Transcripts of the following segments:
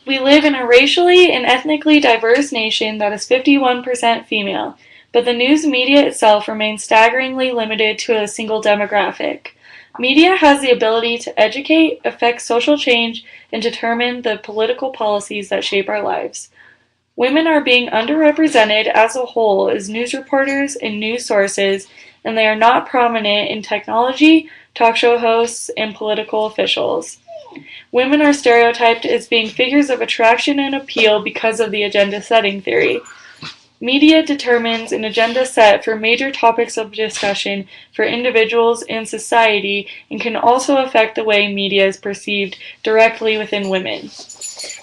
We live in a racially and ethnically diverse nation that is 51% female, but the news media itself remains staggeringly limited to a single demographic. Media has the ability to educate, affect social change, and determine the political policies that shape our lives. Women are being underrepresented as a whole as news reporters and news sources, and they are not prominent in technology, talk show hosts, and political officials. Women are stereotyped as being figures of attraction and appeal because of the agenda setting theory. Media determines an agenda set for major topics of discussion for individuals and society and can also affect the way media is perceived directly within women.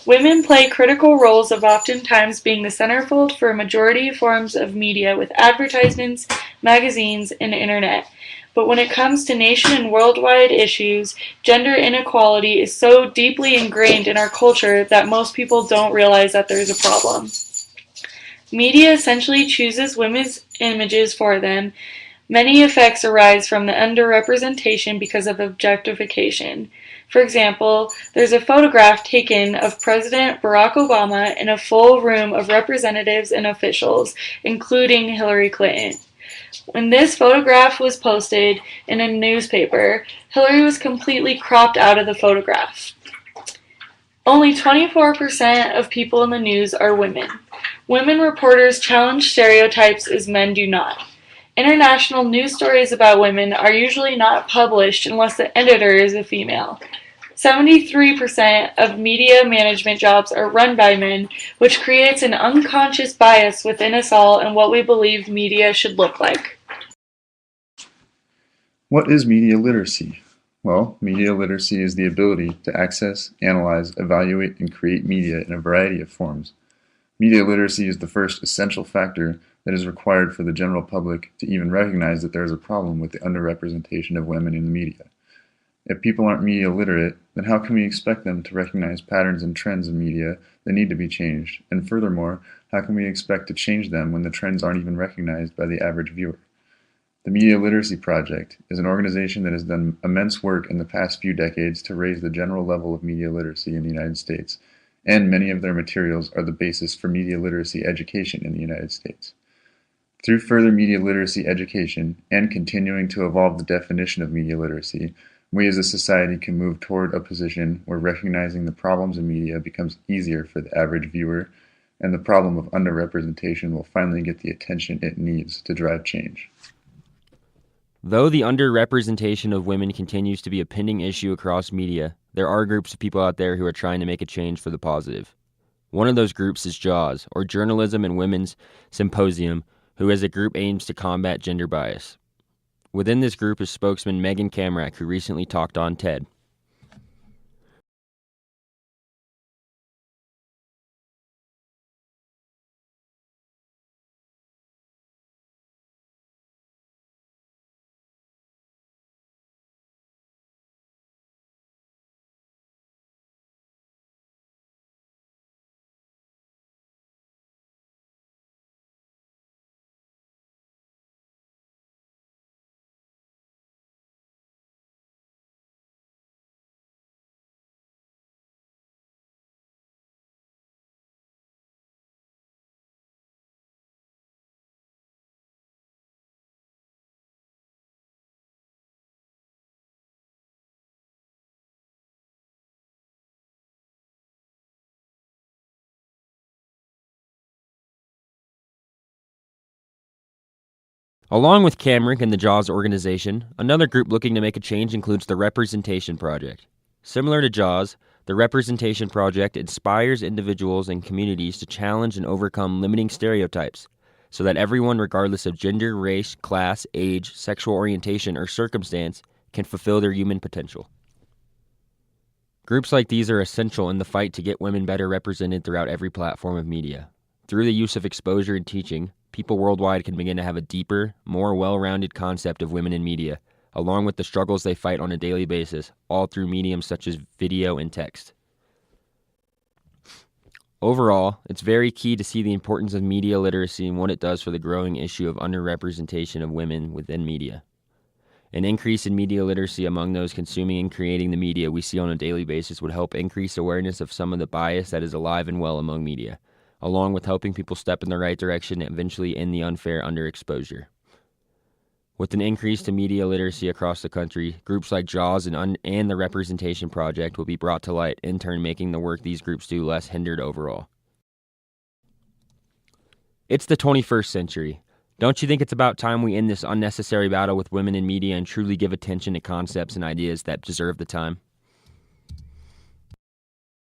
Women play critical roles of oftentimes being the centerfold for a majority of forms of media with advertisements, magazines, and internet. But when it comes to nation and worldwide issues, gender inequality is so deeply ingrained in our culture that most people don't realize that there is a problem. Media essentially chooses women's images for them. Many effects arise from the underrepresentation because of objectification. For example, there's a photograph taken of President Barack Obama in a full room of representatives and officials, including Hillary Clinton. When this photograph was posted in a newspaper, Hillary was completely cropped out of the photograph. Only 24% of people in the news are women. Women reporters challenge stereotypes as men do not. International news stories about women are usually not published unless the editor is a female. 73% of media management jobs are run by men, which creates an unconscious bias within us all in what we believe media should look like. What is media literacy? Well, media literacy is the ability to access, analyze, evaluate, and create media in a variety of forms. Media literacy is the first essential factor that is required for the general public to even recognize that there is a problem with the underrepresentation of women in the media. If people aren't media literate, then how can we expect them to recognize patterns and trends in media that need to be changed? And furthermore, how can we expect to change them when the trends aren't even recognized by the average viewer? The Media Literacy Project is an organization that has done immense work in the past few decades to raise the general level of media literacy in the United States, and many of their materials are the basis for media literacy education in the United States. Through further media literacy education and continuing to evolve the definition of media literacy, we as a society can move toward a position where recognizing the problems in media becomes easier for the average viewer, and the problem of underrepresentation will finally get the attention it needs to drive change. Though the underrepresentation of women continues to be a pending issue across media, there are groups of people out there who are trying to make a change for the positive. One of those groups is JAWS, or Journalism and Women's Symposium, who as a group aims to combat gender bias. Within this group is spokesman Megan Kamrack, who recently talked on TED. Along with Kamrack and the JAWS organization, another group looking to make a change includes the Representation Project. Similar to JAWS, the Representation Project inspires individuals and communities to challenge and overcome limiting stereotypes, so that everyone, regardless of gender, race, class, age, sexual orientation, or circumstance, can fulfill their human potential. Groups like these are essential in the fight to get women better represented throughout every platform of media. Through the use of exposure and teaching, people worldwide can begin to have a deeper, more well-rounded concept of women in media, along with the struggles they fight on a daily basis, all through mediums such as video and text. Overall, it's very key to see the importance of media literacy and what it does for the growing issue of underrepresentation of women within media. An increase in media literacy among those consuming and creating the media we see on a daily basis would help increase awareness of some of the bias that is alive and well among media, along with helping people step in the right direction and eventually end the unfair underexposure. With an increase to media literacy across the country, groups like JAWS and the Representation Project will be brought to light, in turn making the work these groups do less hindered overall. It's the 21st century. Don't you think it's about time we end this unnecessary battle with women in media and truly give attention to concepts and ideas that deserve the time?